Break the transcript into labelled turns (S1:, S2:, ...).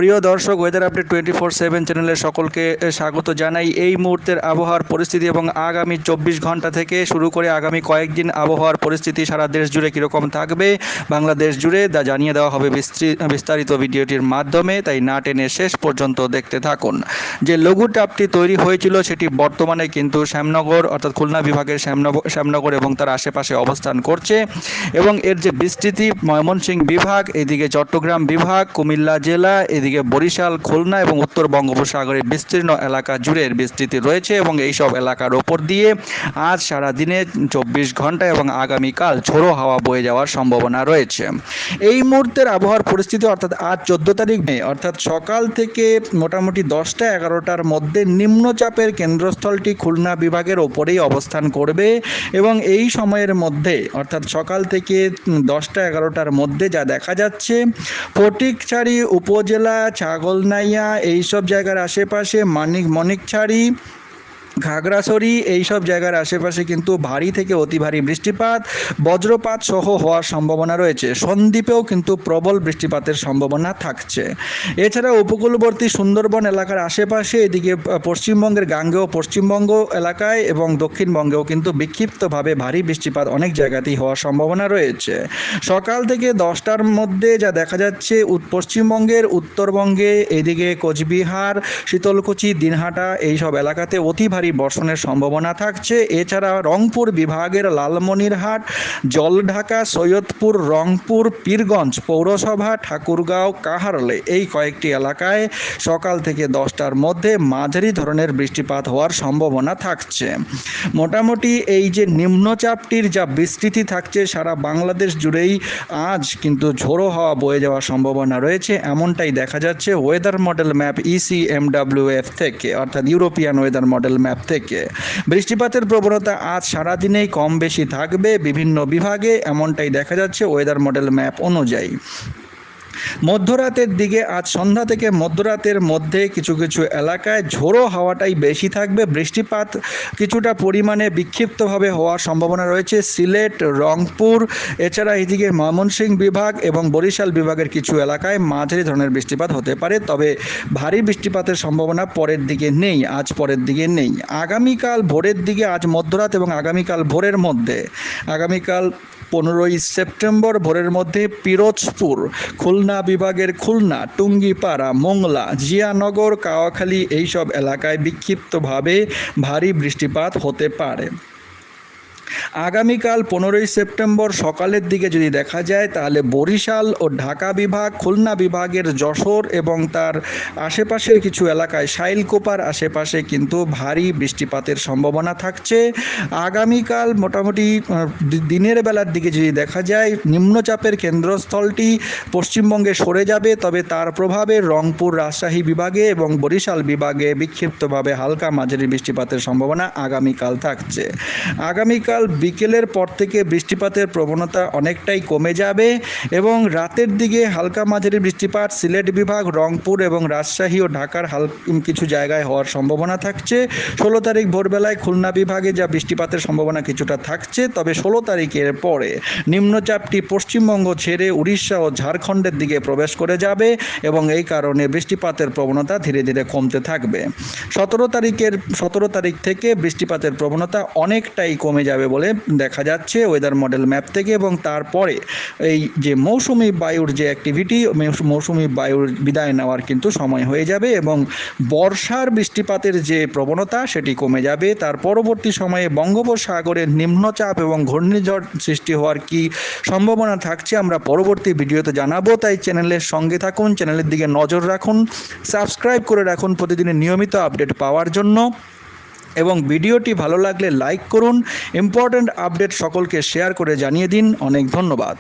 S1: প্রিয় দর্শক, weather update 24/7 চ্যানেলে সকলকে স্বাগত জানাই। এই মুহূর্তের আবহাওয়ার পরিস্থিতি এবং আগামী 24 ঘন্টা থেকে শুরু করে আগামী কয়েকদিন আবহাওয়ার পরিস্থিতি সারা দেশ জুড়ে কীরকম থাকবে, বাংলাদেশ জুড়ে জানিয়ে দেওয়া হবে বিস্তারিত ভিডিওটির মাধ্যমে, তাই না টেনে শেষ পর্যন্ত দেখতে থাকুন। যে লঘুচাপটি তৈরি হয়েছিল সেটি বর্তমানে কিন্তু শ্যামনগর অর্থাৎ খুলনা বিভাগের শ্যামনগর এবং তার আশেপাশে অবস্থান করছে এবং এর যে বিস্তৃতি ময়মনসিংহ বিভাগ, এদিকে চট্টগ্রাম বিভাগ, কুমিল্লা জেলা, এদিকে বরিশাল, খুলনা এবং উত্তর বঙ্গোপসাগরের বিস্তীর্ণ এলাকা জুড়ে এর বিস্তৃতি রয়েছে এবং এই সব এলাকার ওপর দিয়ে আজ সারাদিনে 24 ঘন্টা এবং আগামীকাল ঝোড়ো হাওয়া বয়ে যাওয়ার সম্ভাবনা রয়েছে। এই মুহূর্তের আবহাওয়ার পরিস্থিতি অর্থাৎ আজ 14 তারিখ মে অর্থাৎ সকাল থেকে মোটামুটি 10টা 11টার মধ্যে নিম্নচাপের কেন্দ্রস্থলটি খুলনা বিভাগের ওপরেই অবস্থান করবে এবং এই সময়ের মধ্যে অর্থাৎ সকাল থেকে 10টা 11টার মধ্যে যা দেখা যাচ্ছে, ফটিকছড়ি উপজেলা, ছাগলনাইয়া এইসব জায়গার আশেপাশে, মনিকছড়ি, খাগড়াছড়ি এইসব জায়গার আশেপাশে কিন্তু ভারী থেকে অতি ভারী বৃষ্টিপাত, বজ্রপাত সহ হওয়ার সম্ভাবনা রয়েছে। সন্দ্বীপেও কিন্তু প্রবল বৃষ্টিপাতের সম্ভাবনা থাকছে। এছাড়া উপকূলবর্তী সুন্দরবন এলাকার আশেপাশে, এদিকে পশ্চিমবঙ্গের গাঙ্গেয় পশ্চিমবঙ্গ এলাকায় এবং দক্ষিণবঙ্গেও কিন্তু বিক্ষিপ্তভাবে ভারী বৃষ্টিপাত অনেক জায়গাতেই হওয়ার সম্ভাবনা রয়েছে। সকাল থেকে 10টার মধ্যে যা দেখা যাচ্ছে, পশ্চিমবঙ্গের উত্তরবঙ্গে, এদিকে কোচবিহার, শীতলকুচি, দিনহাটা এইসব এলাকাতে অতি ভারী বর্ষণের সম্ভাবনা থাকছে। এছাড়া রংপুর বিভাগের লালমনিরহাট, জলঢাকা, সৈয়দপুর, রংপুর, পীরগঞ্জ পৌরসভা, ঠাকুরগাঁও, কাহারলে এই কয়েকটি এলাকায় সকাল থেকে 10টার মধ্যে মাঝারি ধরনের বৃষ্টিপাত হওয়ার সম্ভাবনা থাকছে। মোটামুটি এই যে নিম্নচাপটির যা বিস্তৃতি থাকছে সারা বাংলাদেশ জুড়েই আজ কিন্তু ঝোড়ো হাওয়া বয়ে যাওয়ার সম্ভাবনা রয়েছে, এমনটাই দেখা যাচ্ছে ওয়েদার মডেল ম্যাপ ECMWF থেকে, অর্থাৎ ইউরোপিয়ান ওয়েদার মডেল ম্যাপ থেকে। বৃষ্টিপাতের প্রবণতা আজ সারাদিনেই কম বেশি থাকবে বিভিন্ন বিভাগে, এমনটাই দেখা যাচ্ছে ওয়েদার মডেল ম্যাপ অনুযায়ী। মধ্যরাতের দিকে আজ সন্ধ্যা থেকে মধ্যরাতের মধ্যে কিছু কিছু এলাকায় ঝোড়ো হাওয়াটাই বেশি থাকবে। বৃষ্টিপাত কিছুটা পরিমাণে বিক্ষিপ্তভাবে হওয়ার সম্ভাবনা রয়েছে সিলেট, রংপুর, এছাড়া এদিকে ময়মনসিংহ বিভাগ এবং বরিশাল বিভাগের কিছু এলাকায় মাঝারি ধরনের বৃষ্টিপাত হতে পারে, তবে ভারী বৃষ্টিপাতের সম্ভাবনা পরের দিকে নেই, আজ পরের দিকে নেই। আগামীকাল ভোরের দিকে, আজ মধ্যরাত এবং আগামীকাল ভোরের মধ্যে, আগামীকাল 15ই সেপ্টেম্বর ভোরের মধ্যে পিরোজপুর, খুলনা বিভাগের খুলনা, টুঙ্গিপাড়া, মোংলা, জিয়ানগর, কাওয়াখালী এইসব এলাকায় বিক্ষিপ্তভাবে ভারী বৃষ্টিপাত হতে পারে। আগামীকাল 15ই সেপ্টেম্বর সকালের দিকে যদি দেখা যায়, তাহলে বরিশাল ও ঢাকা বিভাগ, খুলনা বিভাগের যশোর এবং তার আশেপাশের কিছু এলাকায়, শাইলকোপার আশেপাশে কিন্তু ভারী বৃষ্টিপাতের সম্ভাবনা থাকছে। আগামীকাল মোটামুটি দিনের বেলার দিকে যদি দেখা যায়, নিম্নচাপের কেন্দ্রস্থলটি পশ্চিমবঙ্গে সরে যাবে, তবে তার প্রভাবে রংপুর, রাজশাহী বিভাগে এবং বরিশাল বিভাগে বিক্ষিপ্তভাবে হালকা মাঝারি বৃষ্টিপাতের সম্ভাবনা আগামীকাল থাকছে। আগামীকাল বিকেলের পর থেকে বৃষ্টিপাতের প্রবণতা অনেকটাই কমে যাবে এবং রাতের দিকে হালকা মাঝারি বৃষ্টিপাত সিলেট বিভাগ, রংপুর এবং রাজশাহী ও ঢাকার কিছু জায়গায় হওয়ার সম্ভাবনা থাকছে। 16 তারিখ ভোরবেলায় খুলনা বিভাগে যা বৃষ্টিপাতের সম্ভাবনা কিছুটা থাকছে, তবে 16 তারিখের পরে নিম্নচাপটি পশ্চিমবঙ্গ ছেড়ে উড়িষ্যা ও ঝাড়খণ্ডের দিকে প্রবেশ করে যাবে এবং এই কারণে বৃষ্টিপাতের প্রবণতা ধীরে ধীরে কমতে থাকবে। 17 তারিখ থেকে বৃষ্টিপাতের প্রবণতা অনেকটাই কমে যাবে বলে দেখা যাচ্ছে ওয়েদার মডেল ম্যাপ থেকে এবং তারপরে এই যে মৌসুমি বায়ুর যে অ্যাক্টিভিটি, মৌসুমি বায়ুর বিদায় নেওয়ার কিন্তু সময় হয়ে যাবে এবং বর্ষার বৃষ্টিপাতের যে প্রবণতা সেটি কমে যাবে। তার পরবর্তী সময়ে বঙ্গোপসাগরে নিম্নচাপ এবং ঘূর্ণিঝড় সৃষ্টি হওয়ার কি সম্ভাবনা থাকছে আমরা পরবর্তী ভিডিওতে জানাবো, তাই চ্যানেলের সঙ্গে থাকুন, চ্যানেলের দিকে নজর রাখুন, সাবস্ক্রাইব করে রাখুন প্রতিদিনের নিয়মিত আপডেট পাওয়ার জন্য এবং ভিডিওটি ভালো লাগলে লাইক করুন। ইম্পর্ট্যান্ট আপডেট সকলকে শেয়ার করে জানিয়ে দিন। অনেক ধন্যবাদ।